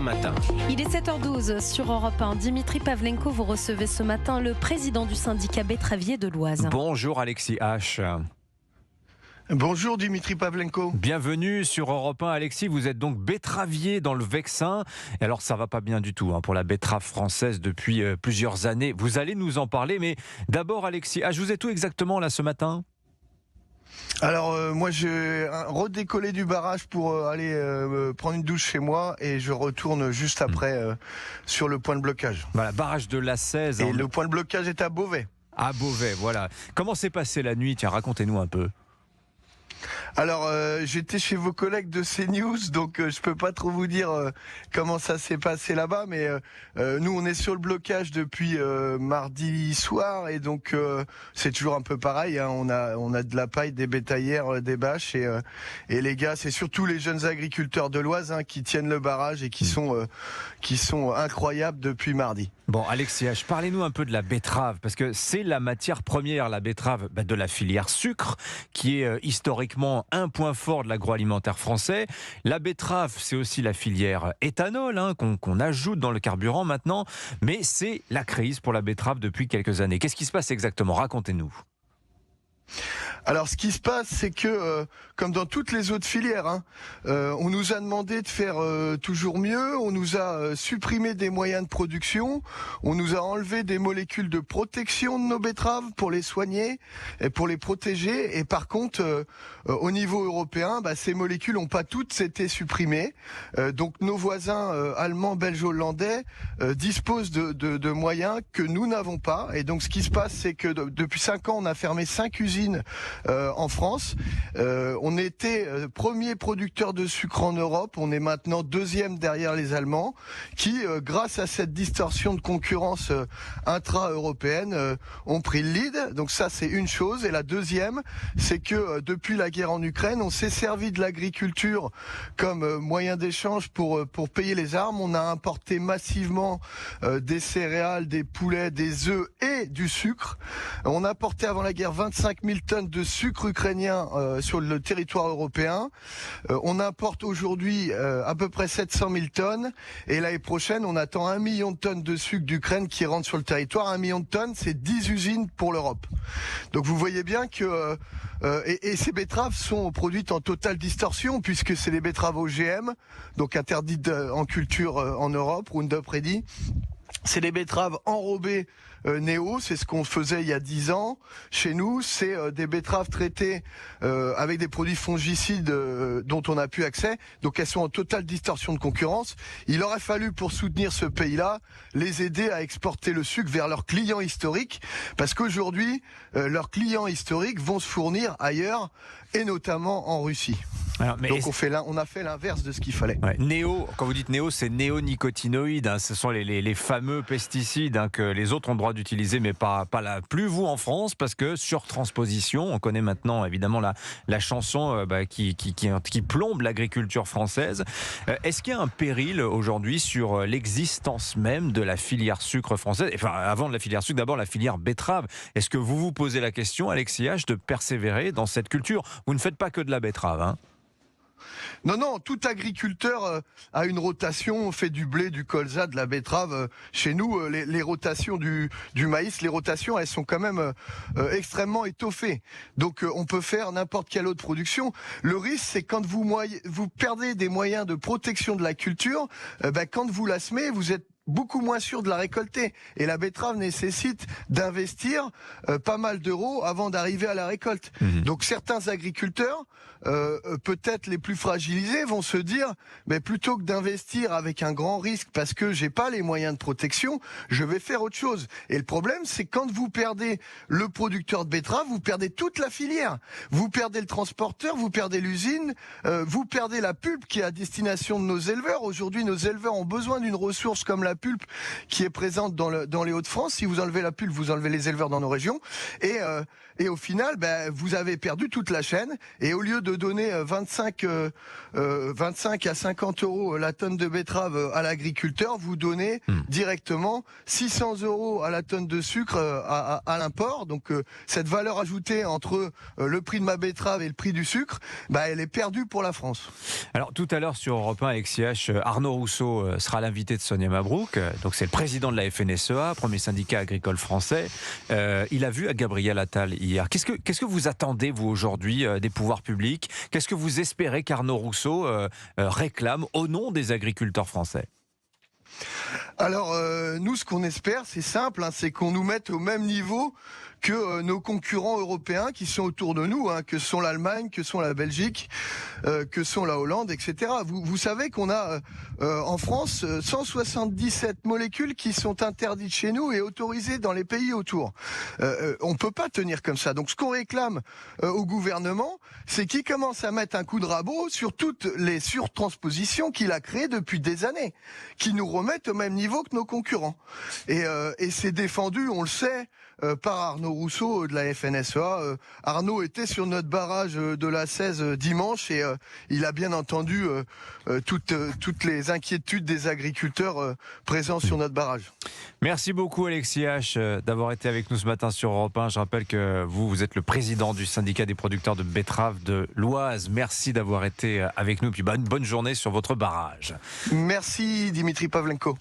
Matin. Il est 7h12 sur Europe 1. Dimitri Pavlenko, vous recevez ce matin le président du syndicat betteravier de l'Oise. Bonjour Alexis H. Bonjour Dimitri Pavlenko. Bienvenue sur Europe 1. Alexis, vous êtes donc betteravier dans le Vexin. Et alors ça va pas bien du tout pour la betterave française depuis plusieurs années. Vous allez nous en parler, mais d'abord Alexis H, vous êtes où exactement là ce matin ? Alors moi j'ai redécollé du barrage pour aller prendre une douche chez moi et je retourne juste après sur le point de blocage. Voilà, barrage de la 16. Et le point de blocage est à Beauvais. À Beauvais, voilà. Comment s'est passée la nuit ? Tiens, racontez-nous un peu. Alors j'étais chez vos collègues de CNews, donc je peux pas trop vous dire comment ça s'est passé là-bas, mais nous on est sur le blocage depuis mardi soir et donc c'est toujours un peu pareil. On a de la paille, des bétaillères, des bâches et les gars, c'est surtout les jeunes agriculteurs de l'Oise qui tiennent le barrage et qui sont incroyables depuis mardi. Bon, Alexis H, parlez-nous un peu de la betterave, parce que c'est la matière première, la betterave, de la filière sucre, qui est historiquement un point fort de l'agroalimentaire français. La betterave, c'est aussi la filière éthanol, qu'on ajoute dans le carburant maintenant, mais c'est la crise pour la betterave depuis quelques années. Qu'est-ce qui se passe exactement ? Racontez-nous. Alors, ce qui se passe, c'est que, comme dans toutes les autres filières, on nous a demandé de faire toujours mieux, on nous a supprimé des moyens de production, on nous a enlevé des molécules de protection de nos betteraves pour les soigner et pour les protéger. Et par contre, au niveau européen, ces molécules n'ont pas toutes été supprimées. Donc, nos voisins allemands, belges, hollandais disposent de moyens que nous n'avons pas. Et donc, ce qui se passe, c'est que depuis 5 ans, on a fermé 5 usines en France. On était premier producteur de sucre en Europe. On est maintenant deuxième derrière les Allemands qui, grâce à cette distorsion de concurrence intra-européenne, ont pris le lead. Donc ça, c'est une chose. Et la deuxième, c'est que depuis la guerre en Ukraine, on s'est servi de l'agriculture comme moyen d'échange pour payer les armes. On a importé massivement des céréales, des poulets, des œufs et du sucre. On importait avant la guerre 25 000 tonnes de sucre ukrainien sur le territoire européen. On importe aujourd'hui à peu près 700 000 tonnes et l'année prochaine on attend 1 million de tonnes de sucre d'Ukraine qui rentre sur le territoire. 1 million de tonnes, c'est 10 usines pour l'Europe. Donc vous voyez bien que et ces betteraves sont produites en totale distorsion puisque c'est les betteraves OGM, donc interdites en culture en Europe, Roundup Ready. C'est des betteraves enrobées néo, c'est ce qu'on faisait il y a 10 ans. Chez nous, c'est des betteraves traitées avec des produits fongicides dont on n'a plus accès. Donc elles sont en totale distorsion de concurrence. Il aurait fallu, pour soutenir ce pays-là, les aider à exporter le sucre vers leurs clients historiques, parce qu'aujourd'hui, leurs clients historiques vont se fournir ailleurs, et notamment en Russie. Alors, donc on a fait l'inverse de ce qu'il fallait. Ouais. Néo, quand vous dites néo, c'est néonicotinoïdes. Ce sont les fameux pesticides que les autres ont le droit d'utiliser, mais pas plus vous en France, parce que surtransposition. On connaît maintenant évidemment la chanson qui plombe l'agriculture française. Est-ce qu'il y a un péril aujourd'hui sur l'existence même de la filière sucre française ? Enfin, avant de la filière sucre, d'abord la filière betterave. Est-ce que vous vous posez la question, Alexis H, de persévérer dans cette culture ? Vous ne faites pas que de la betterave, Non, tout agriculteur a une rotation. On fait du blé, du colza, de la betterave. Chez nous, les rotations du maïs, les rotations, elles sont quand même extrêmement étoffées. Donc on peut faire n'importe quelle autre production. Le risque, c'est quand vous perdez des moyens de protection de la culture, quand vous la semez, vous êtes beaucoup moins sûr de la récolter. Et la betterave nécessite d'investir pas mal d'euros avant d'arriver à la récolte. Donc certains agriculteurs, peut-être les plus fragilisés, vont se dire, mais plutôt que d'investir avec un grand risque parce que j'ai pas les moyens de protection, je vais faire autre chose. Et le problème, c'est quand vous perdez le producteur de betterave, vous perdez toute la filière. Vous perdez le transporteur, vous perdez l'usine, vous perdez la pulpe qui est à destination de nos éleveurs. Aujourd'hui, nos éleveurs ont besoin d'une ressource comme la pulpe qui est présente dans les Hauts-de-France. Si vous enlevez la pulpe, vous enlevez les éleveurs dans nos régions. Et au final, vous avez perdu toute la chaîne. Et au lieu de donner 25 à 50 euros la tonne de betterave à l'agriculteur, vous donnez directement 600 euros à la tonne de sucre à l'import. Donc cette valeur ajoutée entre le prix de ma betterave et le prix du sucre, elle est perdue pour la France. Alors tout à l'heure sur Europe 1, Alexis H, Arnaud Rousseau sera l'invité de Sonia Mabrouk. Donc c'est le président de la FNSEA, premier syndicat agricole français. Il a vu à Gabriel Attal hier. Qu'est-ce que vous attendez, vous, aujourd'hui, des pouvoirs publics? Qu'est-ce que vous espérez qu'Arnaud Rousseau réclame au nom des agriculteurs français? Alors nous, ce qu'on espère, c'est simple, c'est qu'on nous mette au même niveau que nos concurrents européens qui sont autour de nous, que sont l'Allemagne, que sont la Belgique, que sont la Hollande, etc. Vous savez qu'on a en France 177 molécules qui sont interdites chez nous et autorisées dans les pays autour. On peut pas tenir comme ça. Donc ce qu'on réclame au gouvernement, c'est qu'il commence à mettre un coup de rabot sur toutes les surtranspositions qu'il a créées depuis des années, qui nous remettent au même niveau que nos concurrents. Et c'est défendu, on le sait, par Arnaud Rousseau de la FNSEA. Arnaud était sur notre barrage de la 16 dimanche et il a bien entendu toutes les inquiétudes des agriculteurs présents sur notre barrage. Merci beaucoup Alexis H d'avoir été avec nous ce matin sur Europe 1. Je rappelle que vous êtes le président du syndicat des producteurs de betteraves de l'Oise. Merci d'avoir été avec nous. Puis une bonne journée sur votre barrage. Merci Dimitri Pavlenko.